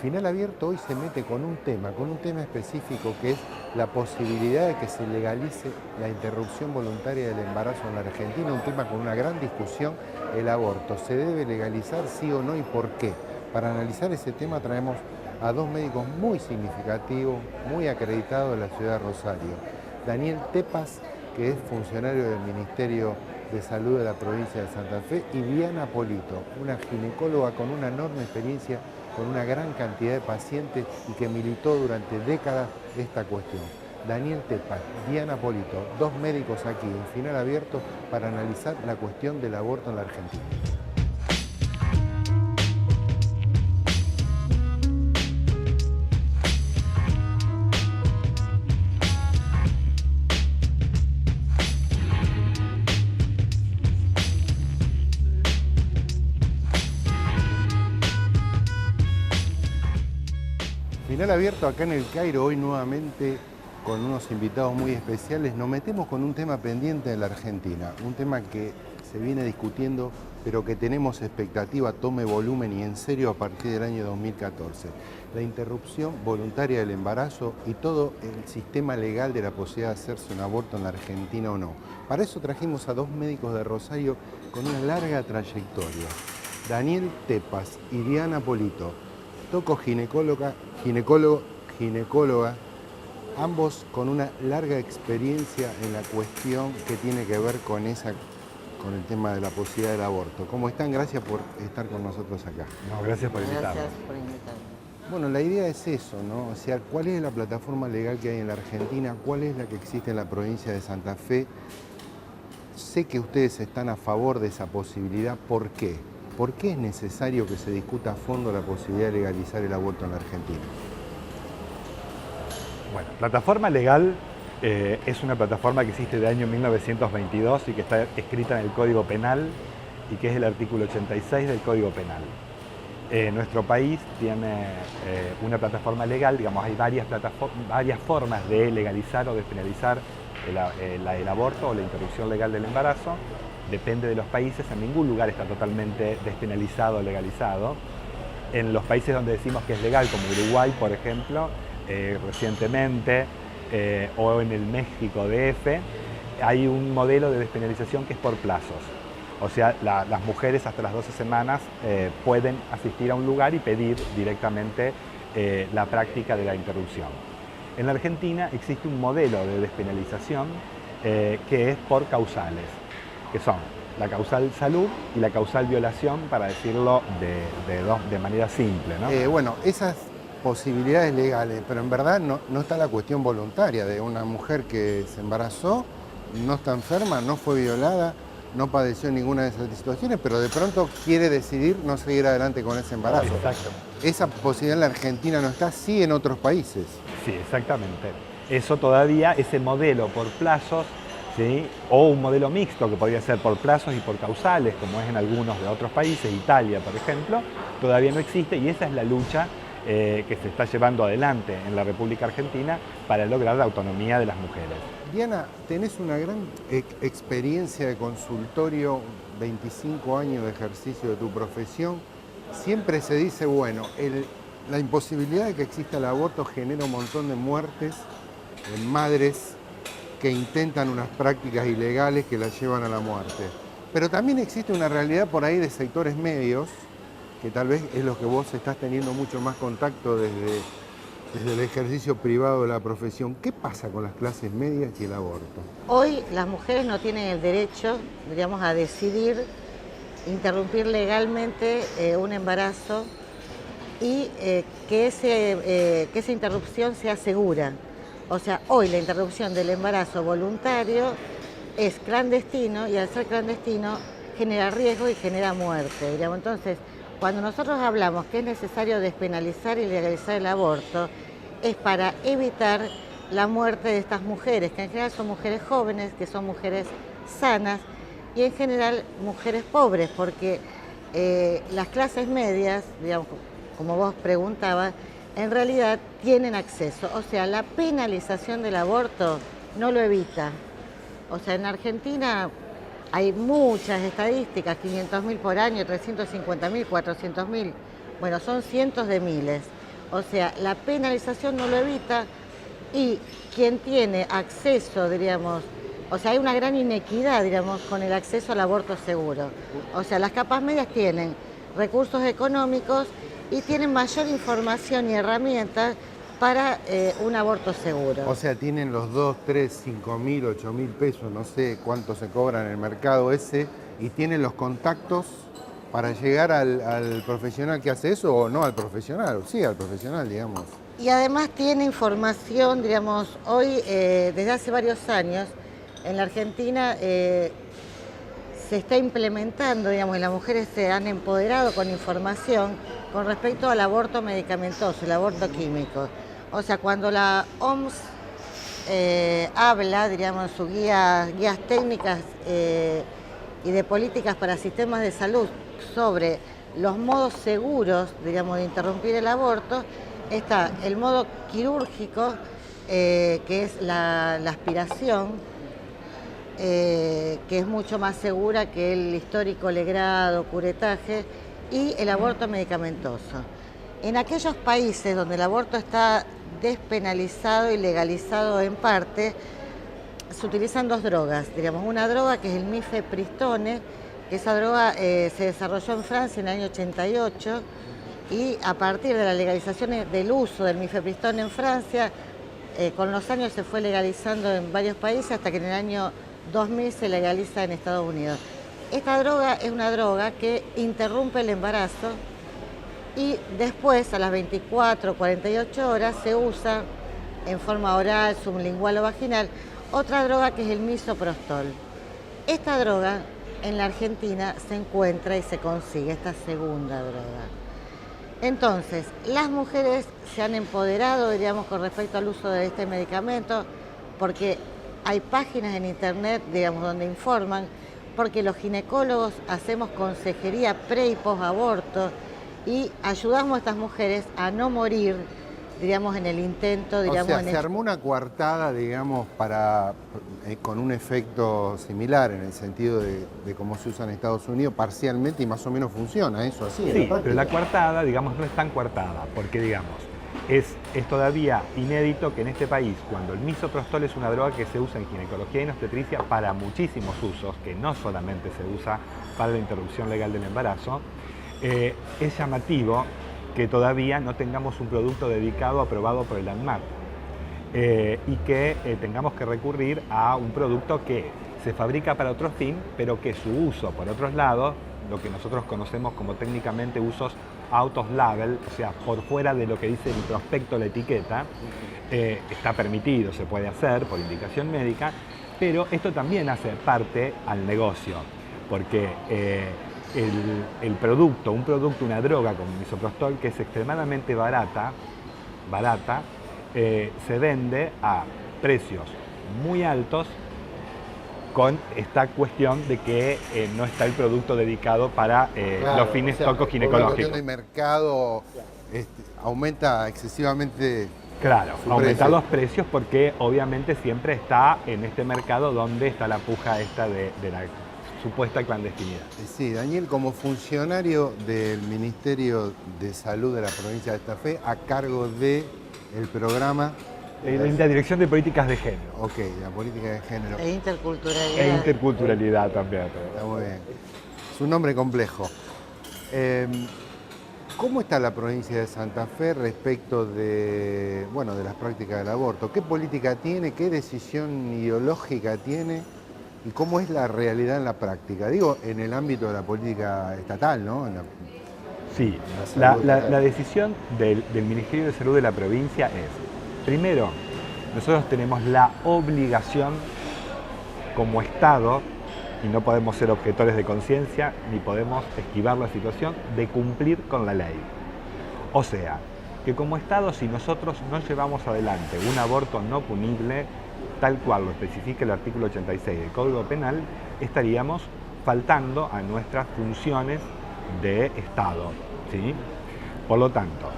Final Abierto hoy se mete con un tema específico que es la posibilidad de que se legalice la interrupción voluntaria del embarazo en la Argentina, un tema con una gran discusión, el aborto. ¿Se debe legalizar, sí o no, y por qué? Para analizar ese tema traemos a dos médicos muy significativos, muy acreditados de la ciudad de Rosario. Daniel Tepas, que es funcionario del Ministerio de Salud de la provincia de Santa Fe, y Diana Polito, una ginecóloga con una enorme experiencia, con una gran cantidad de pacientes y que militó durante décadas esta cuestión. Daniel Tepas, Diana Polito, dos médicos aquí en Final Abierto para analizar la cuestión del aborto en la Argentina. Final Abierto acá en el Cairo, hoy nuevamente con unos invitados muy especiales. Nos metemos con un tema pendiente de la Argentina, un tema que se viene discutiendo, pero que tenemos expectativa tome volumen y en serio a partir del año 2014. La interrupción voluntaria del embarazo y todo el sistema legal de la posibilidad de hacerse un aborto en la Argentina o no. Para eso trajimos a dos médicos de Rosario con una larga trayectoria, Daniel Tepas y Diana Polito. Toco ginecóloga, ambos con una larga experiencia en la cuestión que tiene que ver con el tema de la posibilidad del aborto. ¿Cómo están? Gracias por estar con nosotros acá. No, gracias por invitarnos. Gracias por invitarme. Bueno, la idea es eso, ¿no? O sea, ¿cuál es la plataforma legal que hay en la Argentina? ¿Cuál es la que existe en la provincia de Santa Fe? Sé que ustedes están a favor de esa posibilidad. ¿Por qué? ¿Por qué es necesario que se discuta a fondo la posibilidad de legalizar el aborto en la Argentina? Bueno, plataforma legal es una plataforma que existe del año 1922 y que está escrita en el Código Penal y que es el artículo 86 del Código Penal. Nuestro país tiene una plataforma legal, digamos, hay varias formas de legalizar o despenalizar el aborto o la interrupción legal del embarazo. Depende de los países, en ningún lugar está totalmente despenalizado o legalizado. En los países donde decimos que es legal, como Uruguay, por ejemplo, recientemente, o en el México DF, hay un modelo de despenalización que es por plazos. O sea, las mujeres hasta las 12 semanas pueden asistir a un lugar y pedir directamente la práctica de la interrupción. En la Argentina existe un modelo de despenalización que es por causales, que son la causal salud y la causal violación, para decirlo de manera simple, ¿no? Bueno, esas posibilidades legales, pero en verdad no está la cuestión voluntaria de una mujer que se embarazó, no está enferma, no fue violada, no padeció ninguna de esas situaciones, pero de pronto quiere decidir no seguir adelante con ese embarazo. Exacto. Esa posibilidad en la Argentina no está, sí en otros países. Sí, exactamente. Eso todavía, ese modelo por plazos, ¿sí? O un modelo mixto que podría ser por plazos y por causales, como es en algunos de otros países, Italia por ejemplo, todavía no existe y esa es la lucha que se está llevando adelante en la República Argentina para lograr la autonomía de las mujeres. Diana, tenés una gran experiencia de consultorio, 25 años de ejercicio de tu profesión. Siempre se dice, bueno, la imposibilidad de que exista el aborto genera un montón de muertes en madres que intentan unas prácticas ilegales que las llevan a la muerte. Pero también existe una realidad por ahí de sectores medios, que tal vez es lo que vos estás teniendo mucho más contacto desde el ejercicio privado de la profesión. ¿Qué pasa con las clases medias y el aborto? Hoy las mujeres no tienen el derecho, digamos, a decidir interrumpir legalmente un embarazo y que esa interrupción sea segura. O sea, hoy la interrupción del embarazo voluntario es clandestino y al ser clandestino genera riesgo y genera muerte, digamos. Entonces, cuando nosotros hablamos que es necesario despenalizar y legalizar el aborto, es para evitar la muerte de estas mujeres, que en general son mujeres jóvenes, que son mujeres sanas y en general mujeres pobres, porque las clases medias, digamos, como vos preguntabas, en realidad tienen acceso. O sea, la penalización del aborto no lo evita. O sea, en Argentina hay muchas estadísticas, 500.000 por año, 350.000, 400.000. Bueno, son cientos de miles. O sea, la penalización no lo evita y quien tiene acceso, diríamos, o sea, hay una gran inequidad, diríamos, con el acceso al aborto seguro. O sea, las capas medias tienen recursos económicos y tienen mayor información y herramientas para un aborto seguro. O sea, tienen los 2, 3, 5 mil, 8 mil pesos, no sé cuánto se cobra en el mercado ese, y tienen los contactos para llegar al profesional que hace eso, o no al profesional, o sí al profesional, digamos. Y además tiene información, digamos, hoy, desde hace varios años, en la Argentina se está implementando, digamos, y las mujeres se han empoderado con información con respecto al aborto medicamentoso, el aborto químico. O sea, cuando la OMS habla, diríamos, en sus guías técnicas y de políticas para sistemas de salud sobre los modos seguros, digamos, de interrumpir el aborto, está el modo quirúrgico, que es la aspiración, que es mucho más segura que el histórico legrado, curetaje, y el aborto medicamentoso. En aquellos países donde el aborto está despenalizado y legalizado en parte, se utilizan dos drogas, digamos, una droga que es el mifepristone, que esa droga se desarrolló en Francia en el año 88 y a partir de la legalización del uso del mifepristone en Francia, con los años se fue legalizando en varios países hasta que en el año 2000 se legaliza en Estados Unidos. Esta droga es una droga que interrumpe el embarazo y después, a las 24 o 48 horas, se usa en forma oral, sublingual o vaginal, otra droga que es el misoprostol. Esta droga en la Argentina se encuentra y se consigue, esta segunda droga. Entonces, las mujeres se han empoderado, diríamos, con respecto al uso de este medicamento, porque hay páginas en internet, digamos, donde informan, porque los ginecólogos hacemos consejería pre y post aborto y ayudamos a estas mujeres a no morir, diríamos, en el intento, diríamos. O sea, se armó una coartada, digamos, con un efecto similar en el sentido de cómo se usa en Estados Unidos parcialmente y más o menos funciona eso así. Sí, pero la coartada, digamos, no es tan coartada, porque, digamos, es todavía inédito que en este país, cuando el misoprostol es una droga que se usa en ginecología y en obstetricia para muchísimos usos, que no solamente se usa para la interrupción legal del embarazo, es llamativo que todavía no tengamos un producto dedicado aprobado por el ANMAT y que tengamos que recurrir a un producto que se fabrica para otro fin, pero que su uso por otros lados, lo que nosotros conocemos como técnicamente usos out of label, o sea, por fuera de lo que dice el prospecto, la etiqueta, está permitido, se puede hacer por indicación médica, pero esto también hace parte al negocio, porque un producto, una droga como misoprostol, que es extremadamente barata, se vende a precios muy altos con esta cuestión de que no está el producto dedicado para los fines tocoginecológicos. El mercado aumenta excesivamente. Claro, aumentar los precios porque obviamente siempre está en este mercado donde está la puja esta de la supuesta clandestinidad. Sí, Daniel, como funcionario del Ministerio de Salud de la provincia de Santa Fe, a cargo del programa... La Dirección de Políticas de Género. Ok, la política de género. E interculturalidad. E interculturalidad también. Está muy bien. Es un nombre complejo. ¿Cómo está la provincia de Santa Fe respecto de las prácticas del aborto? ¿Qué política tiene? ¿Qué decisión ideológica tiene? ¿Y cómo es la realidad en la práctica? Digo, en el ámbito de la política estatal, ¿no? Sí, la decisión del Ministerio de Salud de la provincia es, primero, nosotros tenemos la obligación como Estado, y no podemos ser objetores de conciencia, ni podemos esquivar la situación, de cumplir con la ley. O sea, que como Estado, si nosotros no llevamos adelante un aborto no punible, tal cual lo especifica el artículo 86 del Código Penal, estaríamos faltando a nuestras funciones de Estado, ¿sí? Por lo tanto,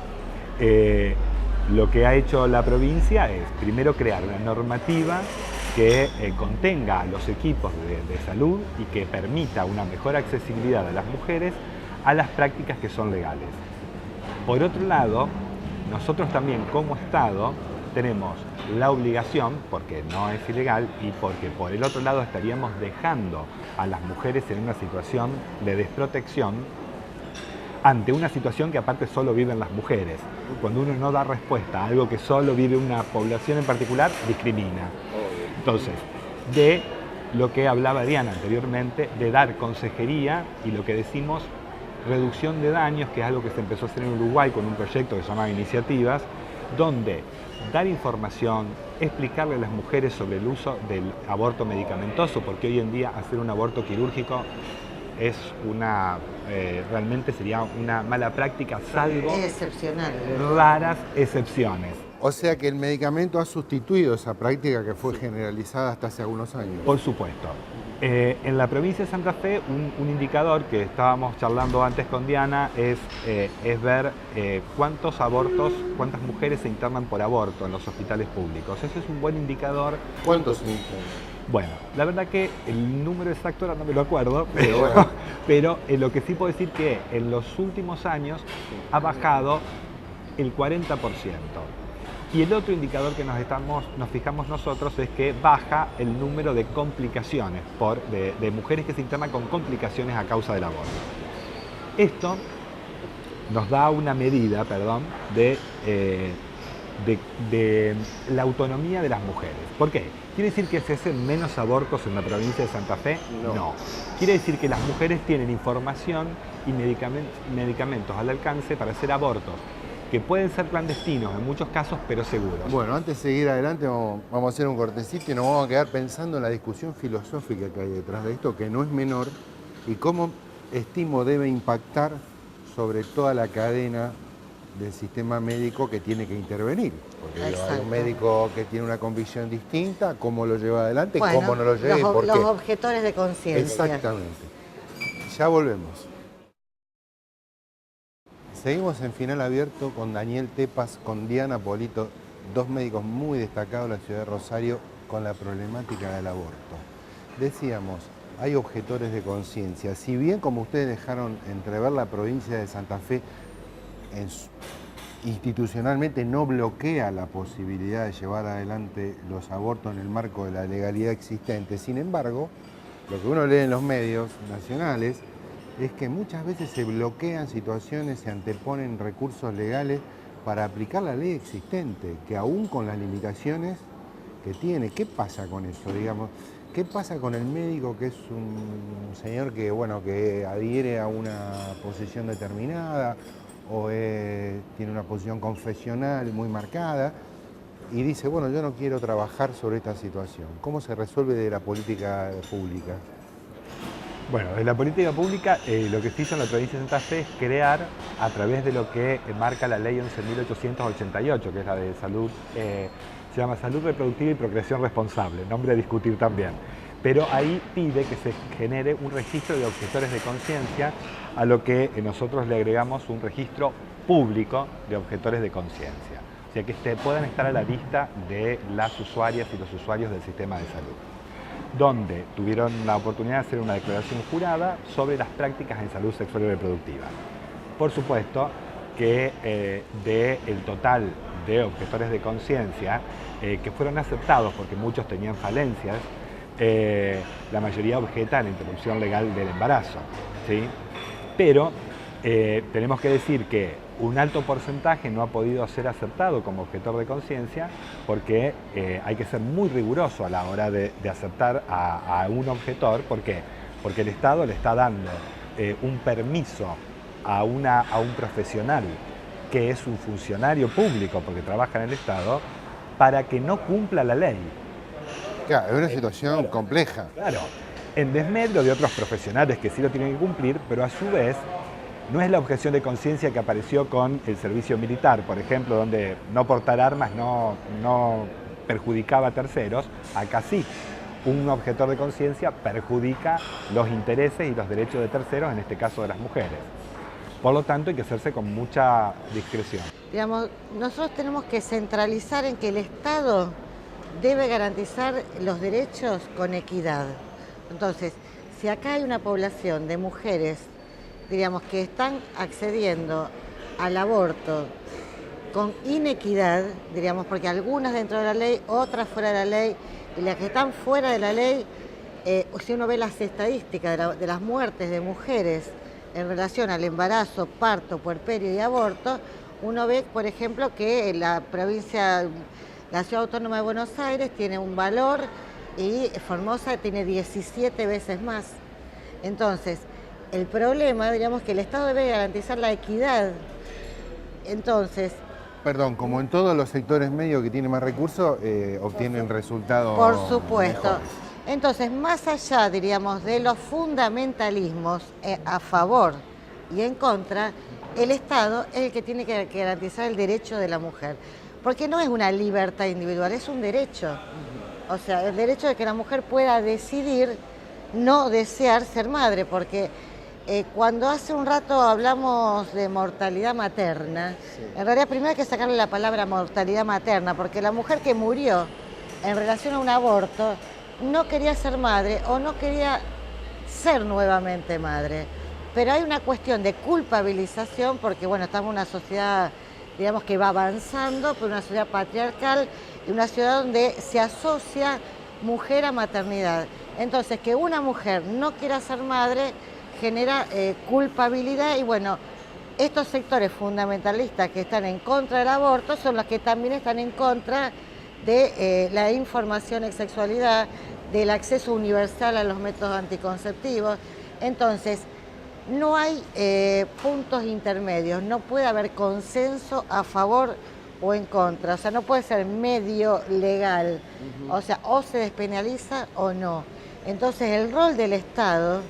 lo que ha hecho la provincia es, primero, crear una normativa que contenga a los equipos de salud y que permita una mejor accesibilidad a las mujeres a las prácticas que son legales. Por otro lado, nosotros también como Estado tenemos la obligación, porque no es ilegal y porque por el otro lado estaríamos dejando a las mujeres en una situación de desprotección ante una situación que aparte solo viven las mujeres. Cuando uno no da respuesta a algo que solo vive una población en particular, discrimina. Entonces, de lo que hablaba Diana anteriormente, de dar consejería y lo que decimos reducción de daños, que es algo que se empezó a hacer en Uruguay con un proyecto que se llama Iniciativas, donde dar información, explicarle a las mujeres sobre el uso del aborto medicamentoso, porque hoy en día hacer un aborto quirúrgico es realmente sería una mala práctica, salvo excepcional. raras excepciones. O sea que el medicamento ha sustituido esa práctica que fue generalizada hasta hace algunos años. Por supuesto. En la provincia de Santa Fe, un indicador que estábamos charlando antes con Diana es ver cuántas mujeres se internan por aborto en los hospitales públicos. Ese es un buen indicador. ¿Cuántos se internan? Bueno, la verdad que el número exacto ahora no me lo acuerdo, Pero lo que sí puedo decir que en los últimos años ha bajado el 40%. Y el otro indicador que nos fijamos nosotros es que baja el número de complicaciones, de mujeres que se internan con complicaciones a causa del aborto. Esto nos da una medida, de la autonomía de las mujeres. ¿Por qué? ¿Quiere decir que se hacen menos abortos en la provincia de Santa Fe? No. Quiere decir que las mujeres tienen información y medicamentos al alcance para hacer abortos, que pueden ser clandestinos en muchos casos, pero seguros. Bueno, antes de seguir adelante vamos a hacer un cortecito y nos vamos a quedar pensando en la discusión filosófica que hay detrás de esto, que no es menor, y cómo estimo debe impactar sobre toda la cadena del sistema médico que tiene que intervenir. Porque hay un médico que tiene una convicción distinta, cómo lo lleva adelante, bueno, cómo no lo lleva y por qué. Los objetores de conciencia. Exactamente. Ya volvemos. Seguimos en Final Abierto con Daniel Tepas, con Diana Polito, dos médicos muy destacados de la ciudad de Rosario con la problemática del aborto. Decíamos, hay objetores de conciencia. Si bien, como ustedes dejaron entrever, la provincia de Santa Fe institucionalmente no bloquea la posibilidad de llevar adelante los abortos en el marco de la legalidad existente. Sin embargo, lo que uno lee en los medios nacionales es que muchas veces se bloquean situaciones, se anteponen recursos legales para aplicar la ley existente, que aún con las limitaciones que tiene. ¿Qué pasa con eso, digamos? ¿Qué pasa con el médico que es un señor que adhiere a una posición determinada o tiene una posición confesional muy marcada y dice, bueno, yo no quiero trabajar sobre esta situación? ¿Cómo se resuelve de la política pública? Bueno, de la política pública lo que se hizo en la provincia de Santa Fe es crear, a través de lo que marca la ley 11.888, que es la de salud, se llama Salud Reproductiva y Procreación Responsable, nombre a discutir también. Pero ahí pide que se genere un registro de objetores de conciencia, a lo que nosotros le agregamos un registro público de objetores de conciencia. O sea, que puedan estar a la vista de las usuarias y los usuarios del sistema de salud, donde tuvieron la oportunidad de hacer una declaración jurada sobre las prácticas en salud sexual y reproductiva. Por supuesto que del total de objetores de conciencia que fueron aceptados, porque muchos tenían falencias, la mayoría objeta la interrupción legal del embarazo, ¿sí? Pero tenemos que decir que un alto porcentaje no ha podido ser aceptado como objetor de conciencia porque hay que ser muy riguroso a la hora de aceptar a un objetor. ¿Por qué? Porque el Estado le está dando un permiso a un profesional que es un funcionario público porque trabaja en el Estado para que no cumpla la ley. Claro, es una situación compleja. Claro, en desmedro de otros profesionales que sí lo tienen que cumplir, pero a su vez no es la objeción de conciencia que apareció con el servicio militar, por ejemplo, donde no portar armas no perjudicaba a terceros. Acá sí, un objetor de conciencia perjudica los intereses y los derechos de terceros, en este caso de las mujeres. Por lo tanto, hay que hacerse con mucha discreción. Digamos, nosotros tenemos que centralizar en que el Estado debe garantizar los derechos con equidad. Entonces, si acá hay una población de mujeres, digamos, que están accediendo al aborto con inequidad, diríamos, porque algunas dentro de la ley, otras fuera de la ley, y las que están fuera de la ley, si uno ve las estadísticas de las muertes de mujeres en relación al embarazo, parto, puerperio y aborto, uno ve, por ejemplo, que la Ciudad Autónoma de Buenos Aires tiene un valor y Formosa tiene 17 veces más. Entonces, el problema, diríamos, que el Estado debe garantizar la equidad. Entonces, Perdón, como en todos los sectores medios que tienen más recursos, obtienen resultados por supuesto. mejores. Entonces, más allá, diríamos, de los fundamentalismos a favor y en contra, el Estado es el que tiene que garantizar el derecho de la mujer. Porque no es una libertad individual, es un derecho. O sea, el derecho de que la mujer pueda decidir no desear ser madre, porque cuando hace un rato hablamos de mortalidad materna, en realidad primero hay que sacarle la palabra mortalidad materna, porque la mujer que murió en relación a un aborto no quería ser madre o no quería ser nuevamente madre. Pero hay una cuestión de culpabilización, porque bueno, estamos en una sociedad, digamos, que va avanzando, pero una sociedad patriarcal y una sociedad donde se asocia mujer a maternidad. Entonces, que una mujer no quiera ser madre genera culpabilidad y bueno, estos sectores fundamentalistas que están en contra del aborto son los que también están en contra de la información en sexualidad, del acceso universal a los métodos anticonceptivos. Entonces, no hay puntos intermedios, no puede haber consenso a favor o en contra, o sea, no puede ser medio legal, o sea, o se despenaliza o no. Entonces, el rol del Estado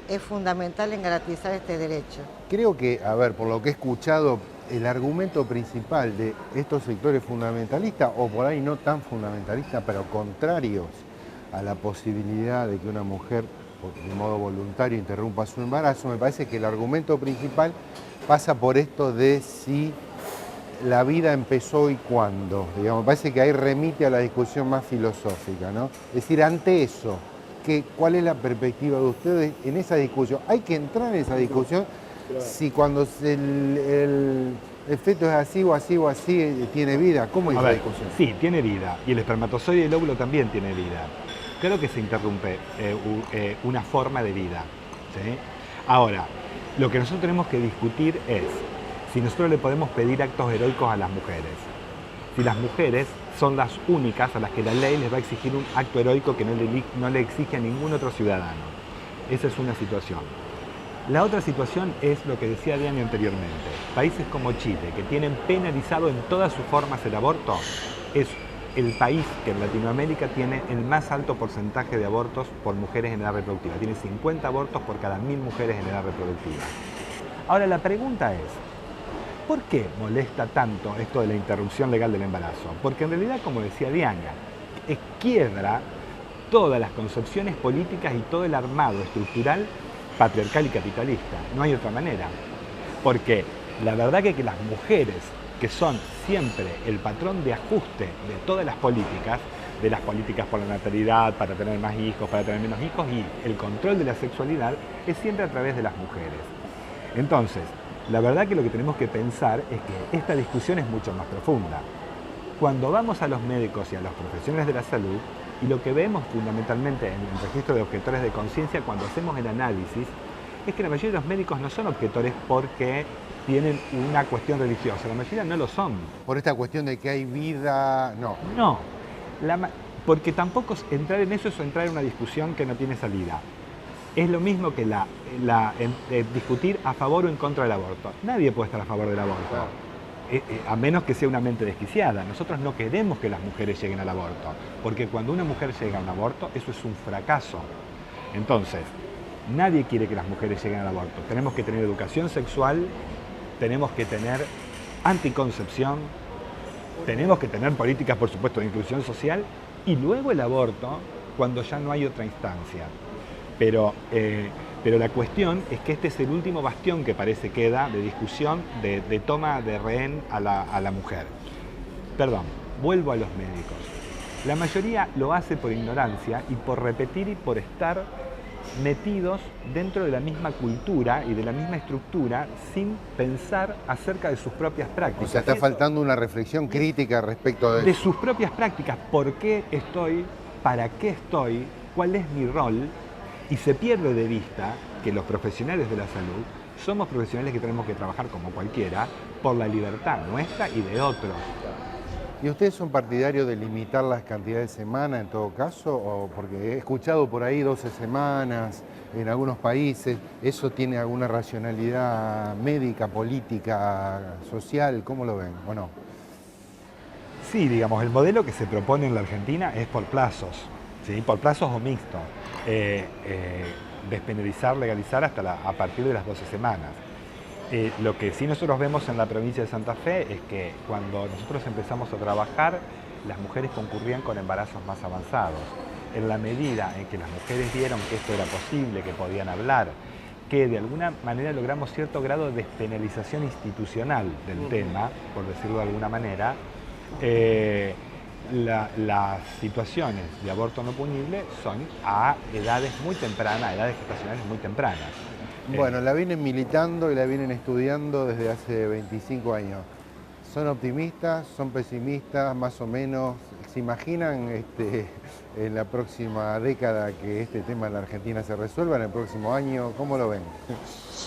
es fundamental en garantizar este derecho. Creo que, a ver, por lo que he escuchado, el argumento principal de estos sectores fundamentalistas, o por ahí no tan fundamentalistas, pero contrarios a la posibilidad de que una mujer de modo voluntario interrumpa su embarazo, me parece que el argumento principal pasa por esto de si la vida empezó y cuándo. Digamos, me parece que ahí remite a la discusión más filosófica, ¿no? Es decir, ante eso, ¿cuál es la perspectiva de ustedes en esa discusión? Hay que entrar en esa discusión si cuando el feto es así o así o así tiene vida. ¿Cómo es la discusión? Sí, tiene vida. Y el espermatozoide y el óvulo también tiene vida. Creo que se interrumpe una forma de vida, ¿sí? Ahora, lo que nosotros tenemos que discutir es si nosotros le podemos pedir actos heroicos a las mujeres. Si las mujeres son las únicas a las que la ley les va a exigir un acto heroico que no le exige a ningún otro ciudadano. Esa es una situación. La otra situación es lo que decía Diana anteriormente. Países como Chile, que tienen penalizado en todas sus formas el aborto, es el país que en Latinoamérica tiene el más alto porcentaje de abortos por mujeres en edad reproductiva. Tiene 50 abortos por cada 1000 mujeres en edad reproductiva. Ahora la pregunta es, ¿por qué molesta tanto esto de la interrupción legal del embarazo? Porque en realidad, como decía Diana, quiebra todas las concepciones políticas y todo el armado estructural patriarcal y capitalista. No hay otra manera. Porque la verdad que las mujeres, que son siempre el patrón de ajuste de todas las políticas por la natalidad, para tener más hijos, para tener menos hijos, y el control de la sexualidad es siempre a través de las mujeres. Entonces, la verdad que lo que tenemos que pensar es que esta discusión es mucho más profunda. Cuando vamos a los médicos y a los profesionales de la salud, y lo que vemos fundamentalmente en el registro de objetores de conciencia cuando hacemos el análisis, es que la mayoría de los médicos no son objetores porque tienen una cuestión religiosa, la mayoría no lo son. Por esta cuestión de que hay vida, no. No, porque tampoco entrar en eso es entrar en una discusión que no tiene salida. Es lo mismo que discutir a favor o en contra del aborto. Nadie puede estar a favor del aborto, a menos que sea una mente desquiciada. Nosotros no queremos que las mujeres lleguen al aborto, porque cuando una mujer llega a un aborto, eso es un fracaso. Entonces, nadie quiere que las mujeres lleguen al aborto. Tenemos que tener educación sexual, tenemos que tener anticoncepción, tenemos que tener políticas, por supuesto, de inclusión social, y luego el aborto cuando ya no hay otra instancia. Pero la cuestión es que este es el último bastión que parece queda de discusión, de toma de rehén a la mujer. Perdón, vuelvo a los médicos. La mayoría lo hace por ignorancia y por repetir y por estar metidos dentro de la misma cultura y de la misma estructura sin pensar acerca de sus propias prácticas. O sea, está faltando una reflexión crítica respecto de sus propias prácticas, por qué estoy, para qué estoy, cuál es mi rol, y se pierde de vista que los profesionales de la salud somos profesionales que tenemos que trabajar como cualquiera por la libertad nuestra y de otros. ¿Y ustedes son partidarios de limitar las cantidades de semanas en todo caso? O porque he escuchado por ahí 12 semanas en algunos países. ¿Eso tiene alguna racionalidad médica, política, social? ¿Cómo lo ven o no? Sí, digamos, el modelo que se propone en la Argentina es por plazos, ¿sí? Por plazos o mixto. Despenalizar, legalizar a partir de las 12 semanas. Lo que sí nosotros vemos en la provincia de Santa Fe es que cuando nosotros empezamos a trabajar, las mujeres concurrían con embarazos más avanzados. En la medida en que las mujeres vieron que esto era posible, que podían hablar, que de alguna manera logramos cierto grado de despenalización institucional del tema, por decirlo de alguna manera, las situaciones de aborto no punible son a edades muy tempranas, a edades gestacionales muy tempranas. Bueno, la vienen militando y la vienen estudiando desde hace 25 años. ¿Son optimistas? ¿Son pesimistas? Más o menos. ¿Se imaginan en la próxima década que este tema en la Argentina se resuelva, en el próximo año? ¿Cómo lo ven?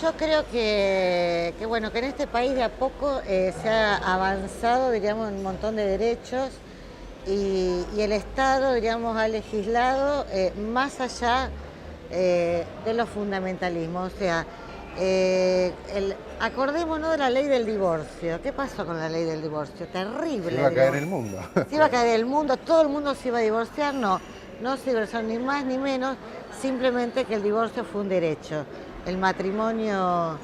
Yo creo que en este país de a poco se ha avanzado, diríamos, en un montón de derechos y el Estado, diríamos, ha legislado más allá de los fundamentalismos. O sea, acordémonos de la ley del divorcio. ¿Qué pasó con la ley del divorcio? Terrible. Se iba a caer el mundo. Se iba a caer el mundo, todo el mundo se iba a divorciar. No se divorció ni más ni menos, simplemente que el divorcio fue un derecho. El matrimonio,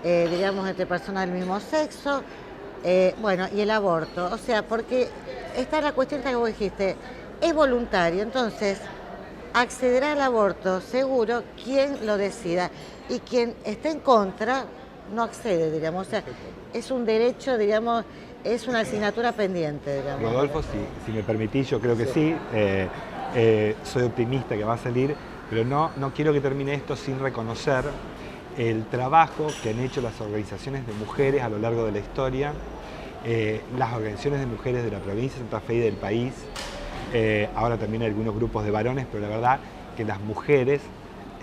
digamos, entre personas del mismo sexo, y el aborto. O sea, porque esta es la cuestión que vos dijiste, es voluntario, entonces accederá al aborto seguro quien lo decida y quien esté en contra no accede, digamos. O sea, es un derecho, digamos, es una asignatura pendiente, digamos. Rodolfo, si me permitís, yo creo que sí. Soy optimista que va a salir, pero no quiero que termine esto sin reconocer el trabajo que han hecho las organizaciones de mujeres a lo largo de la historia, las organizaciones de mujeres de la provincia de Santa Fe y del país. Ahora también hay algunos grupos de varones, pero la verdad que las mujeres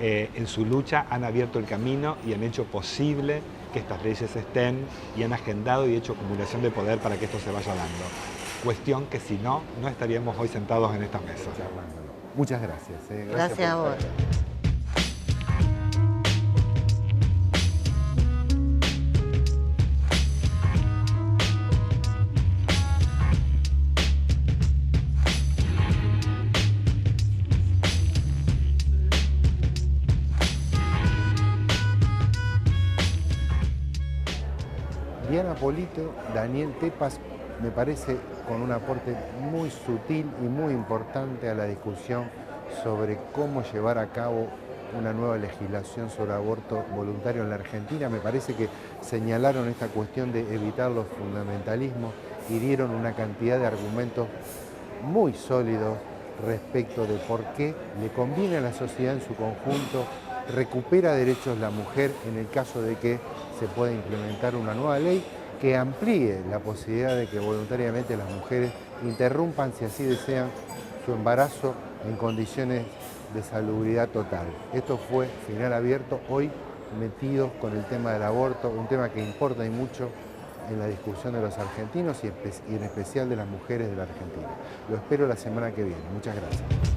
en su lucha han abierto el camino y han hecho posible que estas leyes estén y han agendado y hecho acumulación de poder para que esto se vaya dando. Cuestión que si no estaríamos hoy sentados en esta mesa. Muchas gracias. Gracias a vos. Diana Polito, Daniel Tepas, me parece con un aporte muy sutil y muy importante a la discusión sobre cómo llevar a cabo una nueva legislación sobre aborto voluntario en la Argentina. Me parece que señalaron esta cuestión de evitar los fundamentalismos y dieron una cantidad de argumentos muy sólidos respecto de por qué le conviene a la sociedad en su conjunto, recupera derechos la mujer en el caso de que se pueda implementar una nueva ley que amplíe la posibilidad de que voluntariamente las mujeres interrumpan, si así desean, su embarazo en condiciones de salubridad total. Esto fue Final Abierto, hoy metidos con el tema del aborto, un tema que importa y mucho en la discusión de los argentinos y en especial de las mujeres de la Argentina. Lo espero la semana que viene. Muchas gracias.